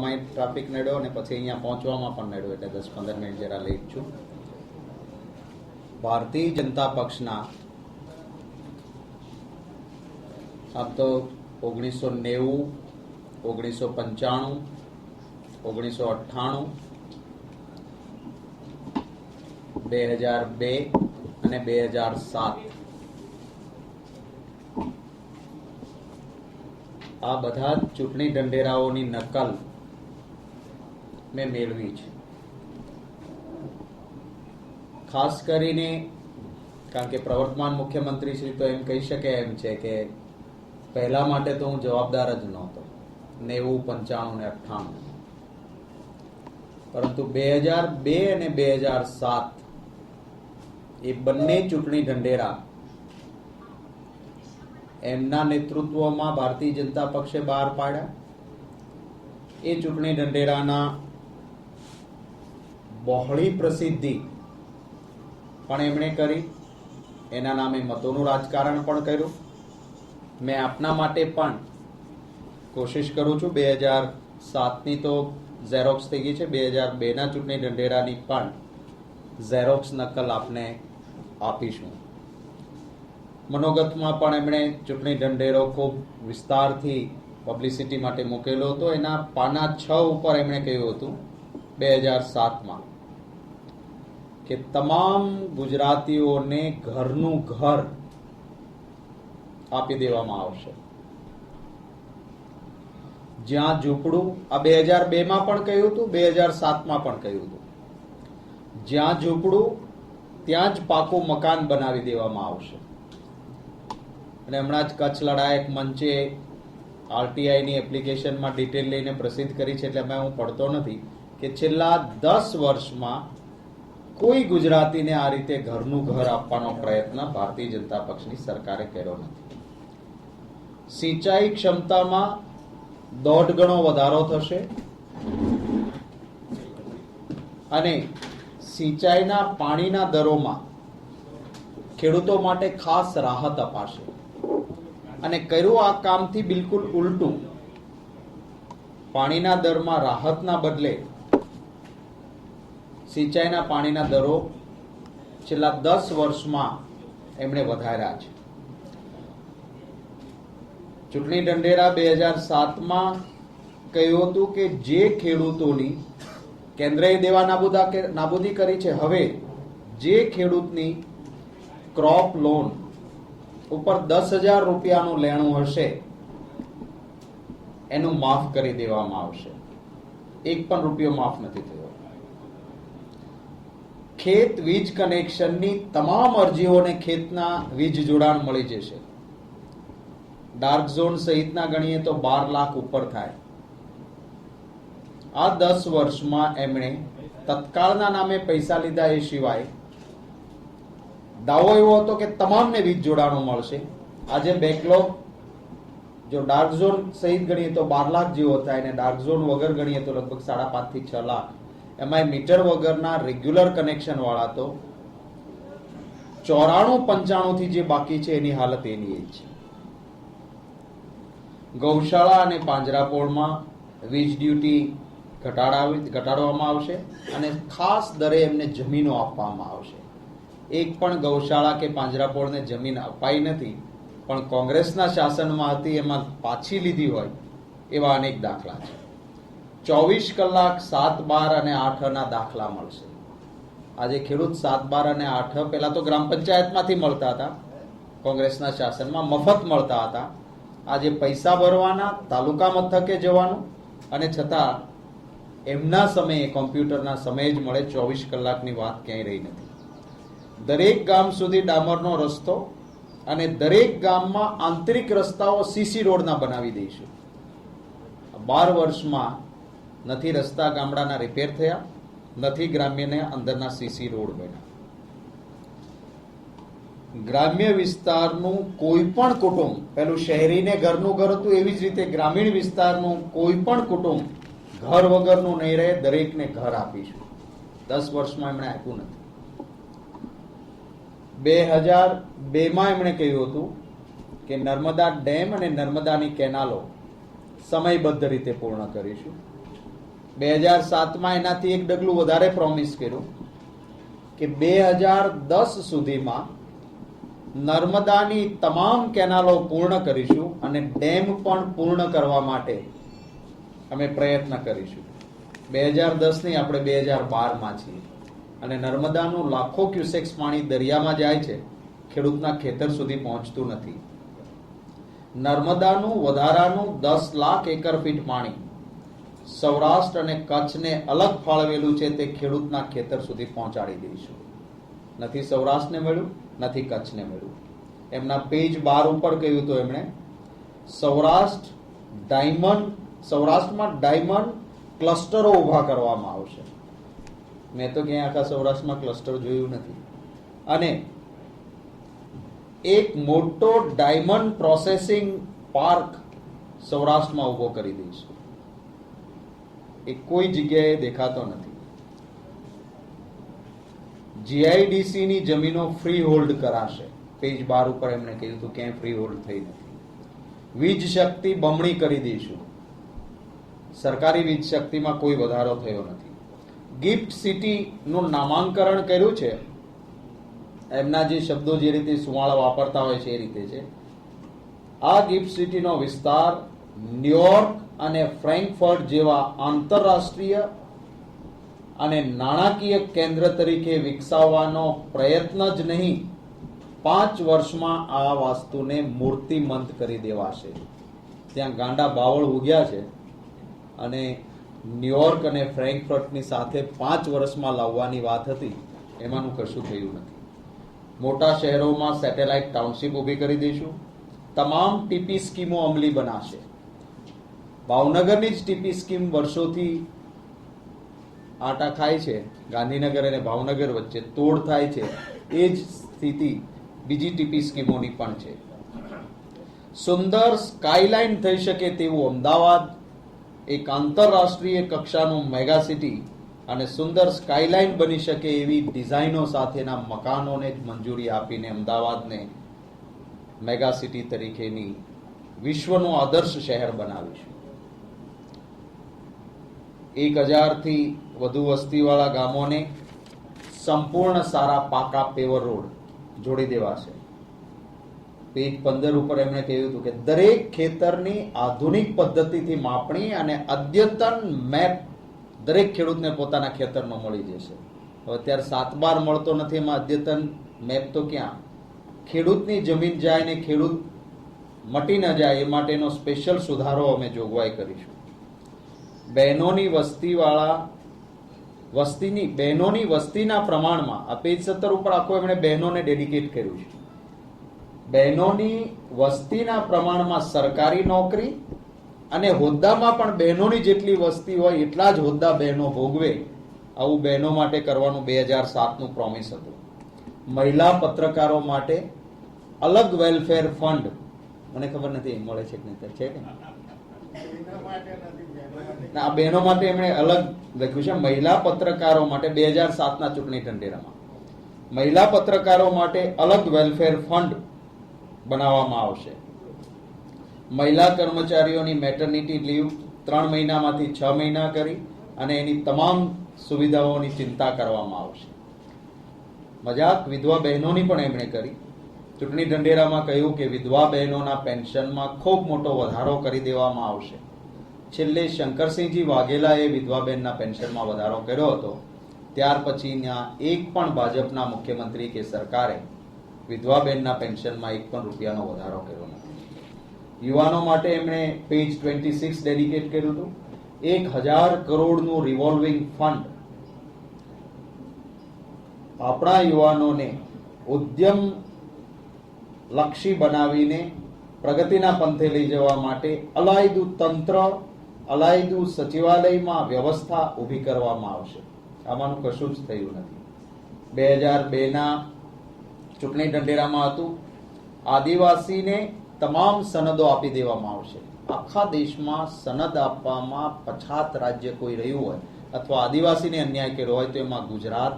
આવવામાં ટ્રાફિક નડ્યો અને પછી અહીંયા પહોંચવામાં પણ નડ્યો, એટલે 10-15 મિનિટ જરા લેટ છું. ભારતીય જનતા પક્ષના આમ તો 1990, 1995, 1998, 2002 અને 2007 આ બધા ચૂંટણી ઢંઢેરાઓની નકલ મેં મેળવી છે. ખાસ કરીને કારણ કે પ્રવર્તમાન મુખ્યમંત્રી શ્રી તો એમ કહી શકે એમ છે કે પહેલા માટે તો હું જવાબદાર જ નહોતો, 90, 95 ને 98, પરંતુ 2002 અને 2007 એ બંને ચૂંટણી ઢંઢેરા એમના નેતૃત્વમાં ભારતીય જનતા પક્ષે બહાર પાડ્યા. એ ચૂંટણી ઢંઢેરાના બહોળી પ્રસિદ્ધિ પણ એમણે કરી, એના નામે મતોનું રાજકારણ પણ કર્યું. મેં આપના માટે પણ કોશિશ કરું છું, 2007ની તો ઝેરોક્સ થઈ ગઈ છે, 2002ના ચૂંટણી ઢંઢેરાની પણ ઝેરોક્સ નકલ આપને આપીશું. મનોગતમાં પણ એમણે ચૂંટણી ઢંઢેરો ખૂબ વિસ્તારથી પબ્લિસિટી માટે મૂકેલો હતો. એના પાના 6 ઉપર એમણે કહ્યું હતું 2007માં કે તમામ ગુજરાતીઓને ઘરનું ઘર આપી દેવામાં આવશે. જ્યાં ઝૂંપડું, આ 2002માં પણ કહ્યું હતું, 2007માં પણ કહ્યું હતું, જ્યાં ઝૂંપડું ત્યાં જ પાકું મકાન બનાવી દેવામાં આવશે. અને હમણાં જ કચ્છ લડાયક મંચે આરટીઆઈની એપ્લિકેશનમાં ડિટેલ લઈને પ્રસિદ્ધ કરી છે, એટલે હું પડતો નથી કે છેલ્લા 10 વર્ષમાં કોઈ ગુજરાતીને આ રીતે ઘરનું ઘર આપવાનો પ્રયત્ન ભારતીય જનતા પક્ષની સરકારે કર્યો નથી. સિંચાઈ ક્ષમતામાં 1.5 ગણો વધારો થશે અને સિંચાઈના પાણીના દરોમાં ખેડૂતો માટે ખાસ રાહત અપાશે. અને કર્યું આ કામથી બિલકુલ ઉલટું, પાણીના દરમાં રાહતના બદલે સિંચાઈના પાણીના દરો છેલ્લા 10 વર્ષમાં એમણે વધાર્યા છે. ચૂંટણી ઢંઢેરા 2007માં કહ્યું હતું કે જે ખેડૂતોની કેન્દ્રએ દેવા નાબૂદી કરી છે, હવે જે ખેડૂતની ક્રોપ લોન ઉપર 10,000 રૂપિયાનું લેણું હશે એનું માફ કરી દેવામાં આવશે. 1 પણ રૂપિયો માફ નથી થયો. ખેત વીજ કનેક્શનની તમામ અરજીઓને ખેતના વીજ જોડાણ મળી જશે. ડાર્ક ઝોન સહિતના ગણીએ તો 12 લાખ ઉપર થાય. આ 10 વર્ષમાં એમણે તત્કાળના નામે પૈસા લીધા એ સિવાય દાવો એવો હતો કે તમામને વીજ જોડાણો મળશે. આજે બેકલોગ જો ડાર્ક ઝોન સહિત ગણીએ તો 12 લાખ જેવો થાય, અને ડાર્ક ઝોન વગર ગણીએ તો લગભગ 5.5 થી 6 લાખ. એમાં મીટર વગરના રેગ્યુલર કનેક્શન વાળા તો 94-95 થી જે બાકી છે એની હાલત એની જ છે. ગૌશાળા અને પાંજરાપોળમાં વીજ ડ્યુટી ઘટાડવામાં આવશે અને ખાસ દરે એમને જમીનો આપવામાં આવશે. એક પણ ગૌશાળા કે પાંજરાપોળને જમીન અપાઈ નથી, પણ કોંગ્રેસના શાસનમાં હતી એમાં પાછી લીધી હોય એવા અનેક દાખલા છે. 24 કલાક 7, 12 અને 8 દાખલા મળશે. આજે ખેડૂત 7, 12 અને 8 પહેલા તો ગ્રામ પંચાયતમાંથી મળતા હતા, કોંગ્રેસના શાસનમાં મફત મળતા હતા. આજે પૈસા ભરવાના, તાલુકા મથકે જવાનું, અને છતાં એમના સમયે કોમ્પ્યુટરના સમયે જ મળે. 24 કલાકની વાત ક્યાંય રહી નથી. દરેક ગામ સુધી ડામરનો રસ્તો અને દરેક ગામમાં આંતરિક રસ્તાઓ સીસી રોડના બનાવી દઈશું. 12 વર્ષમાં નથી રસ્તા ગામડાના રિપેર થયા, નથી ગ્રામ્યને અંદરના સીસી રોડ બન્યા. ગ્રામ્ય વિસ્તારનું કોઈ પણ કુટુંબ, પેલું શહેરીને ઘરનું ઘર હતું એવી જ રીતે ગ્રામીણ વિસ્તારનું કોઈ પણ કુટુંબ ઘર વગરનું નહીં રહે. દરેકને ઘર આપીશું. 10 વર્ષમાં એમણે આપ્યું નથી. 2002માં એમણે કહ્યું હતું કે નર્મદા ડેમ અને નર્મદાની કેનાલો સમયબદ્ધ રીતે પૂર્ણ કરીશું. 2007માં એનાથી એક ડગલું વધારે પ્રોમિસ કર્યું કે 2010 સુધીમાં નર્મદાની તમામ કેનાલો પૂર્ણ કરીશું અને ડેમ પણ પૂર્ણ કરવા માટે અમે પ્રયત્ન કરીશું. 2010ની આપણે 2012માં છીએ અને નર્મદાનું લાખો ક્યુસેક્સ પાણી દરિયામાં જાય છે, ખેડૂતના ખેતર સુધી પહોંચતું નથી. નર્મદાનું વધારાનું 10 લાખ એકર ફીટ પાણી સૌરાષ્ટ્ર અને કચ્છને અલગ ફાળવેલું છે, તે ખેડૂતના ખેતર સુધી પહોંચાડી દઈશું. નથી સૌરાષ્ટ્રને મળ્યું, નથી કચ્છને મળ્યું. એમના પેજ 12 ઉપર કહ્યું તો એમણે સૌરાષ્ટ્રમાં ડાયમંડ ક્લસ્ટરો ઊભા કરવામાં આવશે. મેં તો ક્યાંય આખા સૌરાષ્ટ્રમાં ક્લસ્ટર જોયું નથી. અને એક મોટો ડાયમંડ પ્રોસેસિંગ પાર્ક સૌરાષ્ટ્રમાં ઊભો કરી દઈશું. એ કોઈ જગ્યાએ દેખાતો નથી. જીઆઈડીસી ની જમીનો ફ્રી હોલ્ડ કરાશે. પેજ 12 ઉપર એમણે કહ્યું હતું ક્યાંય ફ્રી હોલ્ડ થઈ નથી. વીજ શક્તિ બમણી કરી દઈશું. સરકારી વીજ શક્તિમાં કોઈ વધારો થયો નથી. ગિફ્ટ સિટી નું નામાંકરણ કર્યું છે. એમના જે શબ્દો જે રીતે સુવાળા વાપરતા હોય છે એ રીતે છે. આ ગિફ્ટ સિટીનો વિસ્તાર ન્યુયોર્ક અને ફ્રેન્કફર્ટ જેવા આંતરરાષ્ટ્રીય અને નાણાકીય કેન્દ્ર તરીકે વિકસાવવાનો પ્રયત્ન જ નહીં, 5 વર્ષમાં આ વાસ્તુને મૂર્તિમંત કરી દેવાશે. ત્યાં ગાંડા બાવળ ઉગ્યા છે અને ન્યુયોર્ક અને ફ્રેન્કફર્ટની સાથે 5 વર્ષમાં લાવવાની વાત હતી, એમાંનું કશું થયું નથી. મોટા શહેરોમાં સેટેલાઇટ ટાઉનશીપ ઊભી કરી દઈશું. તમામ ટીપી સ્કીમો અમલી બનાશે. ભાવનગરની જ ટીપી સ્કીમ વર્ષોથી આટા ખાય છે. ગાંધીનગર અને ભાવનગર વચ્ચે તોડ થાય છે. એ જ સ્થિતિ બીજી ટીપી સ્કીમોની પણ છે. સુંદર સ્કાયલાઇન થઈ શકે તેવું અમદાવાદ એક આંતરરાષ્ટ્રીય કક્ષાનું મેગા સિટી અને સુંદર સ્કાયલાઇન બની શકે એવી ડિઝાઇનો સાથેના મકાનોને જ મંજૂરી આપીને અમદાવાદને મેગા સિટી તરીકેની વિશ્વનું આદર્શ શહેર બનાવીશું. 1000થી વધુ વસ્તીવાળા ગામોને સંપૂર્ણ સારા પાકા પેવર રોડ જોડી દેવાશે. પેજ 15 ઉપર એમણે કહ્યું હતું કે દરેક ખેતરની આધુનિક પદ્ધતિથી માપણી અને અદ્યતન મેપ દરેક ખેડૂતને પોતાના ખેતરનો મળી જશે. હવે અત્યારે 7/12 મળતો નથી, એમાં અદ્યતન મેપ તો ક્યાં? ખેડૂતની જમીન જાય ને ખેડૂત મટી ન જાય એ માટેનો સ્પેશિયલ સુધારો અમે જોગવાઈ કરીશું. બહેનોની વસ્તીના પ્રમાણમાં આ પેજ 17 ઉપર આખો એમણે બહેનોને ડેડિકેટ કર્યું છે. બહેનોની વસ્તીના પ્રમાણમાં સરકારી નોકરી અને હોદ્દામાં પણ બહેનોની જેટલી વસ્તી હોય એટલા જ હોદ્દા બહેનો ભોગવે, આવું બહેનો માટે કરવાનું 2007નું પ્રોમિસ હતું. મહિલા પત્રકારો માટે અલગ વેલફેર ફંડ, મને ખબર નથી મળે છે કે નહીં, છે કે આ બહેનો માટે એમણે અલગ લખ્યું છે. મહિલા પત્રકારો માટે 2007ના ચૂંટણી ઢંઢેરામાં મહિલા પત્રકારો માટે અલગ વેલફેર ફંડ બનાવવામાં આવશે. મહિલા કર્મચારીઓની મેટર્નિટી લીવ 3 મહિનામાંથી 6 મહિના કરી અને એની તમામ સુવિધાઓની ચિંતા કરવામાં આવશે. મજાક વિધવા બહેનોની પણ એમણે કરી. ચૂંટણી ઢંઢેરામાં કહ્યું કે વિધવા બહેનોના પેન્શનમાં ખૂબ મોટો વધારો કરી દેવામાં આવશે. છેલ્લે શંકરસિંહજી વાઘેલાએ વિધવા બહેનના પેન્શનમાં વધારો કર્યો હતો, ત્યાર પછીના એક પણ ભાજપના મુખ્યમંત્રી કે સરકારે વિધવા બહેનના પેન્શનમાં 1 પણ રૂપિયાનો વધારો કર્યો નથી. યુવાનો માટે એમણે પેજ 26 ડેડિકેટ કર્યું હતું. 1000 કરોડનું રિવોલ્વિંગ ફંડ આપણા યુવાનોને ઉદ્યમ લક્ષી બનાવીને પ્રગતિના પંથે લઈ જવા માટે અલાયદું તંત્ર, અલાયદું સચિવાલયમાં વ્યવસ્થા ઊભી કરવામાં આવશે. આમાંનું કશું જ થયું નથી. 2002ના ચૂંટણી ઢંઢેરામાં હતું આદિવાસીને તમામ સનદો આપી દેવામાં આવશે. આખા દેશમાં સનદ આપવામાં પછાત રાજ્ય કોઈ રહ્યું હોય અથવા આદિવાસીને અન્યાય કર્યો હોય તો એમાં ગુજરાત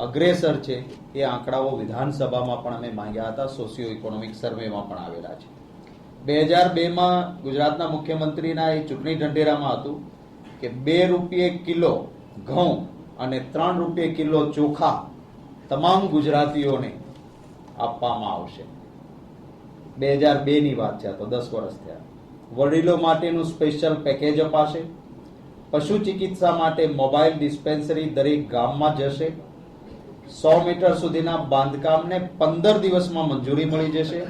અગ્રેસર છે. એ આંકડાઓ વિધાનસભામાં પણ અમે માંગ્યા હતા, સોશિયો ઇકોનોમિક સર્વેમાં પણ આવેલા છે. 2002માં ગુજરાતના મુખ્યમંત્રીના એ ચૂંટણી ઢંઢેરામાં હતું કે 2 રૂપિયે કિલો ઘઉં અને 3 રૂપિયે કિલો ચોખા તમામ ગુજરાતીઓને આપવામાં આવશે. 2002 ની વાત છે, તો 10 વર્ષ થયા. વડીલો માટેનું સ્પેશિયલ પેકેજ અપાશે. પશુ ચિકિત્સા માટે મોબાઈલ ડિસ્પેન્સરી દરેક ગામમાં જશે. 100 મીટર સુધીના બાંધકામને 15 દિવસમાં મંજૂરી મળી જશે.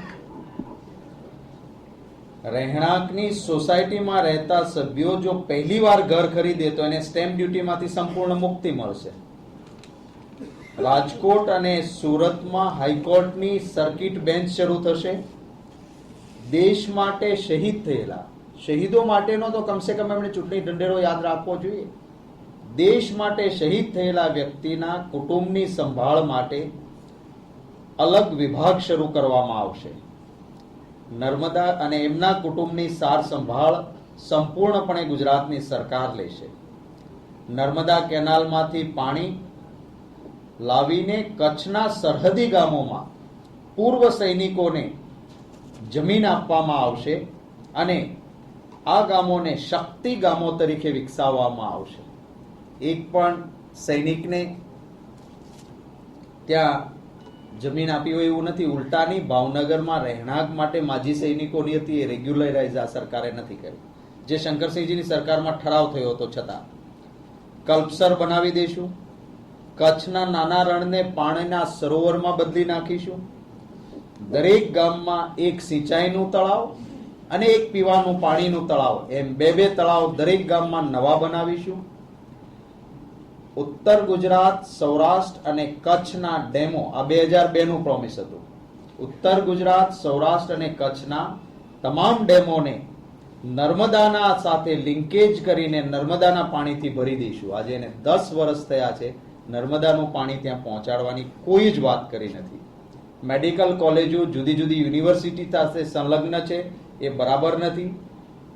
રહેણાંકની સોસાયટીમાં રહેતા સભ્યો જો પહેલી વાર ઘર ખરીદે તો એને સ્ટેમ્પ ડ્યુટીમાંથી સંપૂર્ણ મુક્તિ મળશે. રાજકોટ અને સુરતમાં હાઈકોર્ટની સર્કિટ બેન્ચ શરૂ થશે. દેશ માટે શહીદ થયેલા શહીદો માટેનો તો કમસે કમ એમણે ચૂંટણી ઢંઢેરો યાદ રાખવો જોઈએ. દેશ માટે શહીદ થયેલા વ્યક્તિના કુટુંબની સંભાળ માટે અલગ વિભાગ શરૂ કરવામાં આવશે. નર્મદા અને એમના કુટુંબની સાર સંભાળ સંપૂર્ણપણે ગુજરાતની સરકાર લેશે. નર્મદા કેનાલમાંથી પાણી લાવીને કચ્છના સરહદી ગામોમાં પૂર્વ સૈનિકોને જમીન આપવામાં આવશે અને આ ગામોને શક્તિ ગામો તરીકે વિકસાવવામાં આવશે. એક પણ સૈનિકને ત્યાં જમીન આપી હોય એવું નથી. ઉલટાની ભાવનગરમાં રહેણાંક માટે માજી સૈનિકોની હતી, એ રેગ્યુલરાઇઝ આ સરકારે નથી કરી, જે શંકરસિંહજીની સરકારમાં ઠરાવ થયો હતો. છતાં કલ્પસર બનાવી દઈશું. કચ્છના નાના રણને પાણીના સરોવરમાં બદલી નાખીશું. દરેક ગામમાં એક સિંચાઈનું તળાવ અને એક પીવાનું પાણીનું તળાવ, એમ 2 તળાવ દરેક ગામમાં નવા બનાવીશું. ઉત્તર ગુજરાત, સૌરાષ્ટ્ર અને કચ્છના ડેમો, આ 2002 નું પ્રોમિસ હતું. ઉત્તર ગુજરાત, સૌરાષ્ટ્ર અને કચ્છના તમામ ડેમોને નર્મદાના સાથે લિંકેજ કરીને નર્મદાના પાણીથી ભરી દઈશું. આજે એને 10 વર્ષ થયા છે, નર્મદાનું પાણી ત્યાં પહોંચાડવાની કોઈ જ વાત કરી નથી. મેડિકલ કોલેજો જુદી જુદી યુનિવર્સિટી સાથે સંલગ્ન છે, એ બરાબર નથી.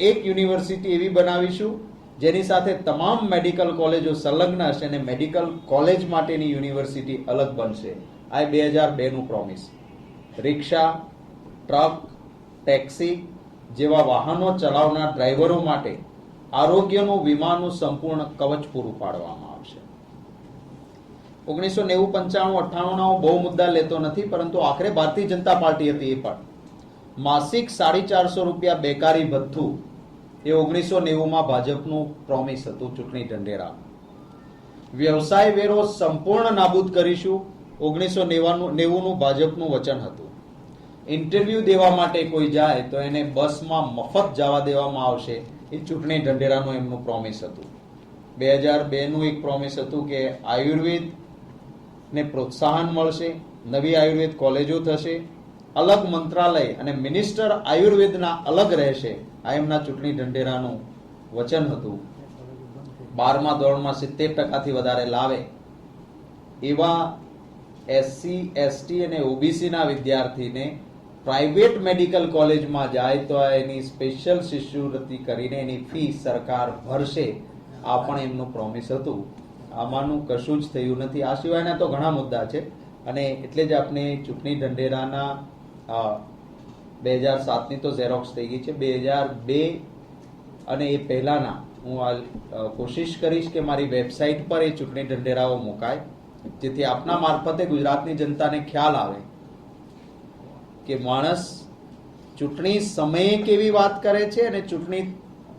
એક યુનિવર્સિટી એવી બનાવીશું જેની સાથે તમામ મેડિકલ કોલેજો સંલગ્ન હશે અને મેડિકલ કોલેજ માટેની યુનિવર્સિટી અલગ બનશે. આ 2002 નું પ્રોમિસ. રિક્ષા, ટ્રક, ટેક્સી જેવા વાહનો ચલાવનાર ડ્રાઈવરો માટે આરોગ્યનું વીમાનું સંપૂર્ણ કવચ પૂરું પાડવામાં આવશે. 1990, 95, 98 હું બહુ મુદ્દા લેતો નથી, પરંતુ આખરે ભારતીય જનતા પાર્ટી હતી. એ પણ માસિક 450 રૂપિયા બેકારી ભથ્થું, એ 1990માં ભાજપનું પ્રોમિસ હતું ચૂંટણી ઢંઢેરા. વ્યવસાય વેરો સંપૂર્ણ નાબૂદ કરીશું, 1990નું ભાજપનું વચન હતું. ઇન્ટરવ્યુ દેવા માટે કોઈ જાય તો એને બસમાં મફત જવા દેવામાં આવશે, એ ચૂંટણી ઢંઢેરાનું એમનું પ્રોમિસ હતું. 2002 નું એક પ્રોમિસ હતું કે આયુર્વેદ ને પ્રોત્સાહન મળશે, નવી આયુર્વેદ કોલેજો થશે, અલગ મંત્રાલય અને મિનિસ્ટર આયુર્વેદના અલગ રહેશે. આ એમના ચૂંટણી ઢંઢેરાનું વચન હતું. 12મા ધોરણમાં 70% વધારે લાવે એવા SC, ST અને OBC ના વિદ્યાર્થીને પ્રાઇવેટ મેડિકલ કોલેજમાં જાય તો એની સ્પેશિયલ શિષ્યવૃત્તિ કરીને એની ફી સરકાર ભરશે. આ પણ એમનું પ્રોમિસ હતું. આમાંનું કશું જ થયું નથી. આ સિવાયના તો ઘણા મુદ્દા છે અને એટલે જ આપણે ચૂંટણી ઢંઢેરાના 2007ની તો ઝેરોક્સ થઈ ગઈ છે. 2002 અને એ પહેલાના હું કોશિશ કરીશ કે મારી વેબસાઇટ પર એ ચૂંટણી ઢંઢેરાઓ મુકાય, જેથી આપના મારફતે ગુજરાતની જનતાને ખ્યાલ આવે કે માણસ ચૂંટણી સમયે કેવી વાત કરે છે અને ચૂંટણી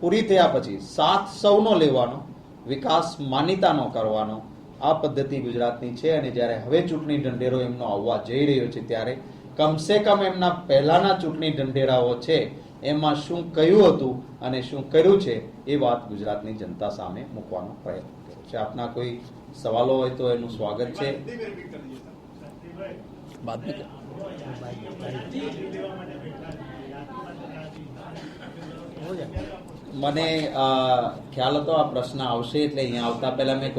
પૂરી થયા પછી સાથ સૌનો લેવાનો, વિકાસ માન્યતાનો કરવાનો, આ પદ્ધતિ ગુજરાતની છે. અને જ્યારે હવે ચૂંટણી ઢંઢેરો એમનો આવવા જઈ રહ્યો છે ત્યારે કમસે કમ એમના પહેલાના ચૂંટણી ઢંઢેરાઓ છે એમાં શું કહ્યું હતું અને શું કર્યું છે એ વાત ગુજરાતની જનતા સામે મૂકવાનો પ્રયત્ન કર્યો છે. આપના કોઈ સવાલો હોય તો એનું સ્વાગત છે. મને ખ્યાલ હતો આ પ્રશ્ન આવશે, એટલે અહીંયા આવતા પહેલા મેં